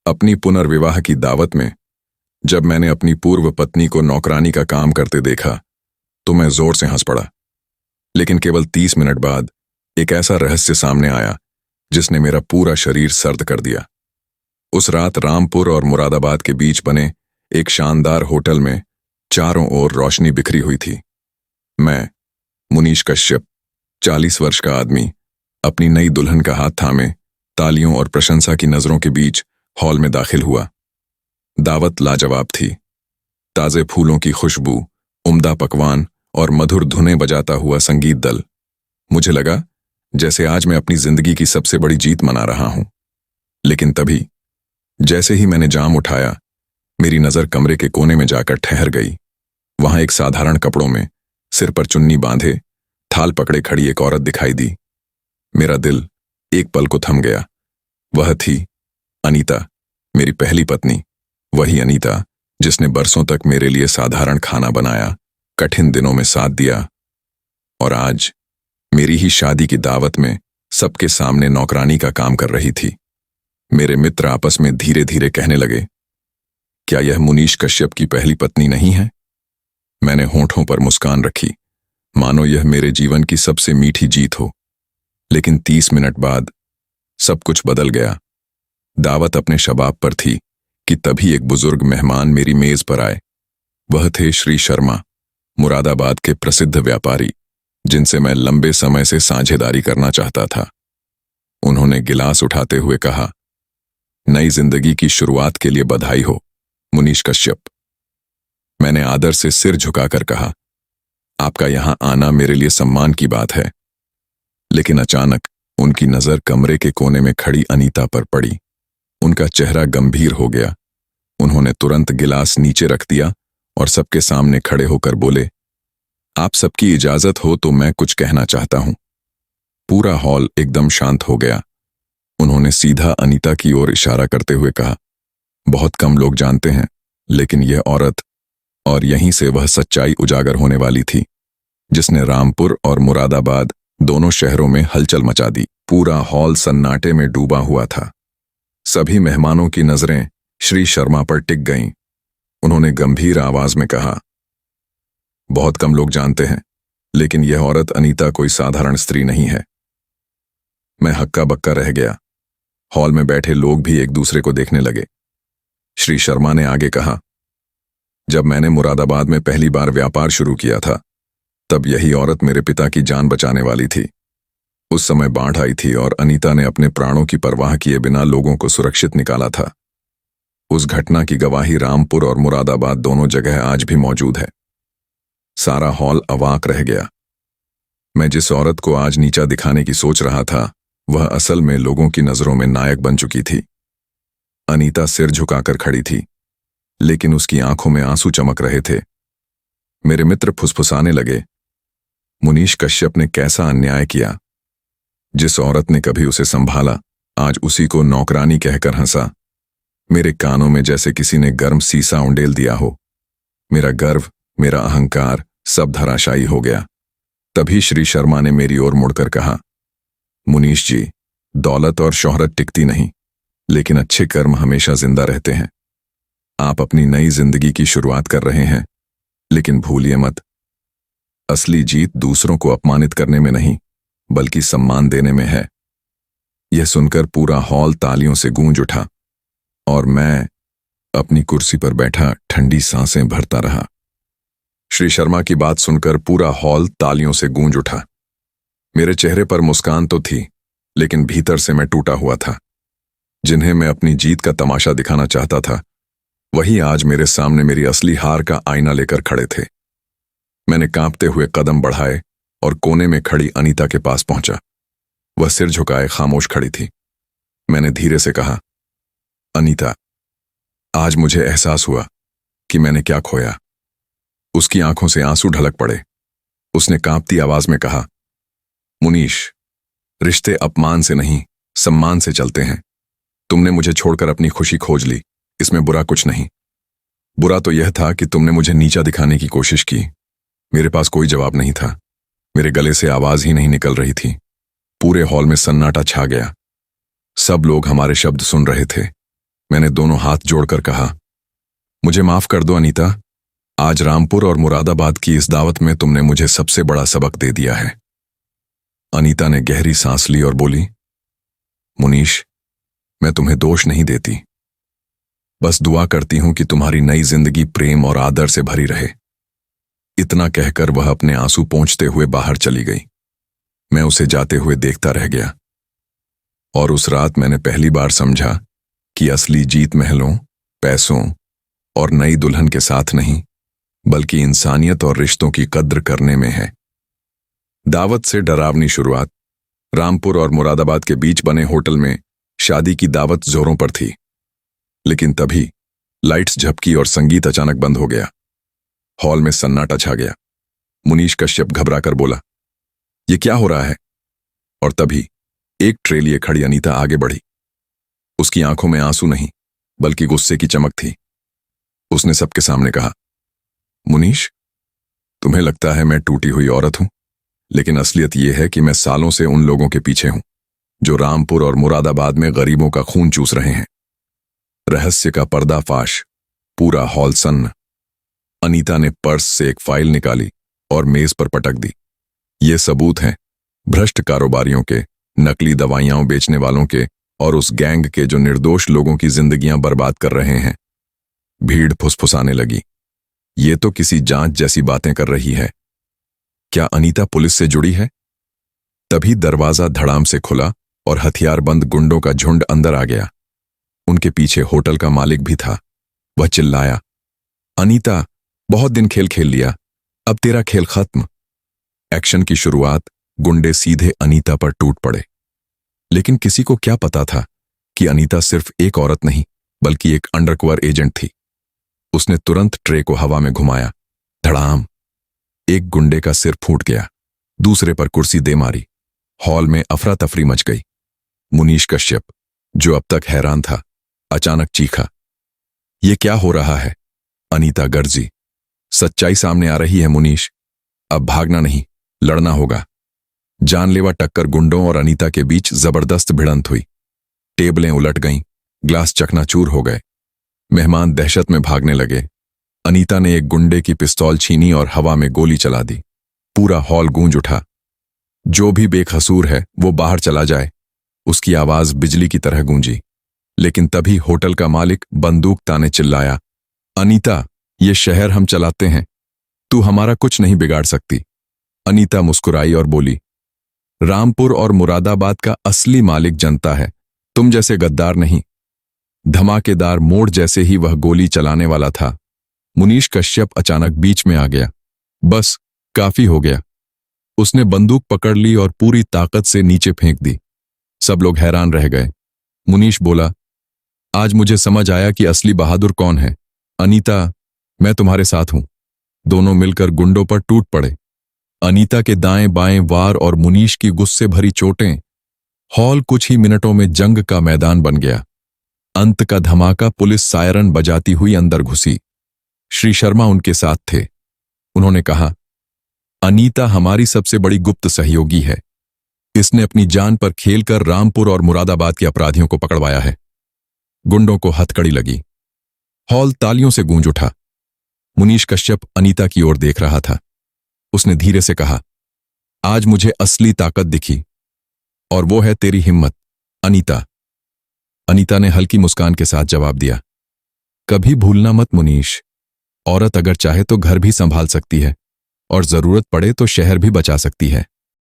अपनी पुनर्विवाह की दावत में जब मैंने अपनी पूर्व पत्नी को नौकरानी का काम करते देखा तो मैं जोर से हंस पड़ा। लेकिन केवल 30 मिनट बाद एक ऐसा रहस्य सामने आया जिसने मेरा पूरा शरीर सर्द कर दिया। उस रात रामपुर और मुरादाबाद के बीच बने एक शानदार होटल में चारों ओर रोशनी बिखरी हुई थी। मैं, मुनीश कश्यप, 40 वर्ष का आदमी, अपनी नई दुल्हन का हाथ थामे तालियों और प्रशंसा की नजरों के बीच हॉल में दाखिल हुआ। दावत लाजवाब थी। ताजे फूलों की खुशबू, उम्दा पकवान और मधुर धुनें बजाता हुआ संगीत दल। मुझे लगा जैसे आज मैं अपनी जिंदगी की सबसे बड़ी जीत मना रहा हूं। लेकिन तभी जैसे ही मैंने जाम उठाया, मेरी नजर कमरे के कोने में जाकर ठहर गई। वहां एक साधारण कपड़ों में, सिर पर चुन्नी बांधे, थाल पकड़े खड़ी एक औरत दिखाई दी। मेरा दिल एक पल को थम गया। वह थी अनीता, मेरी पहली पत्नी। वही अनीता जिसने बरसों तक मेरे लिए साधारण खाना बनाया, कठिन दिनों में साथ दिया और आज मेरी ही शादी की दावत में सबके सामने नौकरानी का काम कर रही थी। मेरे मित्र आपस में धीरे धीरे कहने लगे, क्या यह मुनीश कश्यप की पहली पत्नी नहीं है? मैंने होंठों पर मुस्कान रखी, मानो यह मेरे जीवन की सबसे मीठी जीत हो। लेकिन 30 मिनट बाद सब कुछ बदल गया। दावत अपने शबाब पर थी कि तभी एक बुजुर्ग मेहमान मेरी मेज पर आए। वह थे श्री शर्मा, मुरादाबाद के प्रसिद्ध व्यापारी, जिनसे मैं लंबे समय से साझेदारी करना चाहता था। उन्होंने गिलास उठाते हुए कहा, नई जिंदगी की शुरुआत के लिए बधाई हो मुनीश कश्यप। मैंने आदर से सिर झुकाकर कहा, आपका यहां आना मेरे लिए सम्मान की बात है। लेकिन अचानक उनकी नजर कमरे के कोने में खड़ी अनीता पर पड़ी। उनका चेहरा गंभीर हो गया। उन्होंने तुरंत गिलास नीचे रख दिया और सबके सामने खड़े होकर बोले, आप सबकी इजाजत हो तो मैं कुछ कहना चाहता हूं। पूरा हॉल एकदम शांत हो गया। उन्होंने सीधा अनीता की ओर इशारा करते हुए कहा, बहुत कम लोग जानते हैं, लेकिन यह औरत, और यहीं से वह सच्चाई उजागर होने वाली थी जिसने रामपुर और मुरादाबाद दोनों शहरों में हलचल मचा दी। पूरा हॉल सन्नाटे में डूबा हुआ था। सभी मेहमानों की नजरें श्री शर्मा पर टिक गईं। उन्होंने गंभीर आवाज में कहा, बहुत कम लोग जानते हैं, लेकिन यह औरत अनीता कोई साधारण स्त्री नहीं है। मैं हक्का बक्का रह गया। हॉल में बैठे लोग भी एक दूसरे को देखने लगे। श्री शर्मा ने आगे कहा, जब मैंने मुरादाबाद में पहली बार व्यापार शुरू किया था, तब यही औरत मेरे पिता की जान बचाने वाली थी। उस समय बाढ़ आई थी और अनीता ने अपने प्राणों की परवाह किए बिना लोगों को सुरक्षित निकाला था। उस घटना की गवाही रामपुर और मुरादाबाद दोनों जगह आज भी मौजूद है। सारा हॉल अवाक रह गया। मैं जिस औरत को आज नीचा दिखाने की सोच रहा था, वह असल में लोगों की नजरों में नायक बन चुकी थी। अनीता सिर झुकाकर खड़ी थी, लेकिन उसकी आंखों में आंसू चमक रहे थे। मेरे मित्र फुसफुसाने लगे, मुनीश कश्यप ने कैसा अन्याय किया। जिस औरत ने कभी उसे संभाला, आज उसी को नौकरानी कहकर हंसा। मेरे कानों में जैसे किसी ने गर्म सीसा उंडेल दिया हो। मेरा गर्व, मेरा अहंकार सब धराशायी हो गया। तभी श्री शर्मा ने मेरी ओर मुड़कर कहा, मुनीश जी, दौलत और शोहरत टिकती नहीं, लेकिन अच्छे कर्म हमेशा जिंदा रहते हैं। आप अपनी नई जिंदगी की शुरुआत कर रहे हैं, लेकिन भूलिए मत, असली जीत दूसरों को अपमानित करने में नहीं, बल्कि सम्मान देने में है। यह सुनकर पूरा हॉल तालियों से गूंज उठा और मैं अपनी कुर्सी पर बैठा ठंडी सांसें भरता रहा। श्री शर्मा की बात सुनकर पूरा हॉल तालियों से गूंज उठा। मेरे चेहरे पर मुस्कान तो थी, लेकिन भीतर से मैं टूटा हुआ था। जिन्हें मैं अपनी जीत का तमाशा दिखाना चाहता था, वही आज मेरे सामने मेरी असली हार का आईना लेकर खड़े थे। मैंने कांपते हुए कदम बढ़ाए और कोने में खड़ी अनीता के पास पहुंचा। वह सिर झुकाए खामोश खड़ी थी। मैंने धीरे से कहा, अनीता, आज मुझे एहसास हुआ कि मैंने क्या खोया। उसकी आंखों से आंसू ढलक पड़े। उसने कांपती आवाज में कहा, मुनीश, रिश्ते अपमान से नहीं, सम्मान से चलते हैं। तुमने मुझे छोड़कर अपनी खुशी खोज ली, इसमें बुरा कुछ नहीं। बुरा तो यह था कि तुमने मुझे नीचा दिखाने की कोशिश की। मेरे पास कोई जवाब नहीं था। मेरे गले से आवाज ही नहीं निकल रही थी। पूरे हॉल में सन्नाटा छा गया। सब लोग हमारे शब्द सुन रहे थे, मैंने दोनों हाथ जोड़कर कहा, मुझे माफ कर दो अनीता। आज रामपुर और मुरादाबाद की इस दावत में तुमने मुझे सबसे बड़ा सबक दे दिया है। अनीता ने गहरी सांस ली और बोली, मुनीश, मैं तुम्हें दोष नहीं देती, बस दुआ करती हूं कि तुम्हारी नई जिंदगी प्रेम और आदर से भरी रहे। इतना कहकर वह अपने आंसू पोंछते हुए बाहर चली गई। मैं उसे जाते हुए देखता रह गया। और उस रात मैंने पहली बार समझा कि असली जीत महलों, पैसों और नई दुल्हन के साथ नहीं, बल्कि इंसानियत और रिश्तों की कद्र करने में है। दावत से डरावनी शुरुआत। रामपुर और मुरादाबाद के बीच बने होटल में शादी की दावत जोरों पर थी, लेकिन तभी लाइट्स झपकी और संगीत अचानक बंद हो गया। हॉल में सन्नाटा छा गया। मुनीश कश्यप घबराकर बोला, ये क्या हो रहा है? और तभी एक ट्रे लिए खड़ी अनीता आगे बढ़ी। उसकी आंखों में आंसू नहीं, बल्कि गुस्से की चमक थी। उसने सबके सामने कहा, मुनीश, तुम्हें लगता है मैं टूटी हुई औरत हूं, लेकिन असलियत यह है कि मैं सालों से उन लोगों के पीछे हूं जो रामपुर और मुरादाबाद में गरीबों का खून चूस रहे हैं। रहस्य का पर्दाफाश। पूरा हॉल सन्न। अनीता ने पर्स से एक फाइल निकाली और मेज पर पटक दी। ये सबूत हैं भ्रष्ट कारोबारियों के, नकली दवाइयां बेचने वालों के और उस गैंग के जो निर्दोष लोगों की जिंदगियां बर्बाद कर रहे हैं। भीड़ फुसफुसाने लगी, ये तो किसी जांच जैसी बातें कर रही है। क्या अनीता पुलिस से जुड़ी है? तभी दरवाजा धड़ाम से खुला और हथियारबंद गुंडों का झुंड अंदर आ गया। उनके पीछे होटल का मालिक भी था। वह चिल्लाया, अनीता, बहुत दिन खेल खेल लिया, अब तेरा खेल खत्म। एक्शन की शुरुआत, गुंडे सीधे अनीता पर टूट पड़े। लेकिन किसी को क्या पता था कि अनीता सिर्फ एक औरत नहीं, बल्कि एक अंडरकवर एजेंट थी। उसने तुरंत ट्रे को हवा में घुमाया। धड़ाम। एक गुंडे का सिर फूट गया, दूसरे पर कुर्सी दे मारी। हॉल में अफरा तफरी मच गई। मुनीश कश्यप, जो अब तक हैरान था, अचानक चीखा, यह क्या हो रहा है? अनीता गर्जी, सच्चाई सामने आ रही है मुनीश, अब भागना नहीं, लड़ना होगा। जानलेवा टक्कर गुंडों और अनीता के बीच जबरदस्त भिड़ंत हुई। टेबलें उलट गईं, ग्लास चकनाचूर हो गए। मेहमान दहशत में भागने लगे। अनीता ने एक गुंडे की पिस्तौल छीनी और हवा में गोली चला दी। पूरा हॉल गूंज उठा। जो भी बेकसूर है वो बाहर चला जाए, उसकी आवाज बिजली की तरह गूंजी। लेकिन तभी होटल का मालिक बंदूक ताने चिल्लाया, अनीता, ये शहर हम चलाते हैं, तू हमारा कुछ नहीं बिगाड़ सकती। अनीता मुस्कुराई और बोली, रामपुर और मुरादाबाद का असली मालिक जनता है, तुम जैसे गद्दार नहीं। धमाकेदार मोड़ जैसे ही वह गोली चलाने वाला था, मुनीश कश्यप अचानक बीच में आ गया। बस, काफी हो गया। उसने बंदूक पकड़ ली और पूरी ताकत से नीचे फेंक दी। सब लोग हैरान रह गए। मुनीश बोला, आज मुझे समझ आया कि असली बहादुर कौन है। अनीता, मैं तुम्हारे साथ हूं। दोनों मिलकर गुंडों पर टूट पड़े। अनीता के दाएं बाएं वार और मुनीश की गुस्से भरी चोटें। हॉल कुछ ही मिनटों में जंग का मैदान बन गया। अंत का धमाका, पुलिस सायरन बजाती हुई अंदर घुसी। श्री शर्मा उनके साथ थे। उन्होंने कहा, अनीता हमारी सबसे बड़ी गुप्त सहयोगी है। इसने अपनी जान पर खेलकर रामपुर और मुरादाबाद के अपराधियों को पकड़वाया है। गुंडों को हथकड़ी लगी। हॉल तालियों से गूंज उठा। मुनीश कश्यप अनीता की ओर देख रहा था। उसने धीरे से कहा, आज मुझे असली ताकत दिखी, और वो है तेरी हिम्मत, अनीता। अनीता ने हल्की मुस्कान के साथ जवाब दिया, कभी भूलना मत मुनीश, औरत अगर चाहे तो घर भी संभाल सकती है और जरूरत पड़े तो शहर भी बचा सकती है।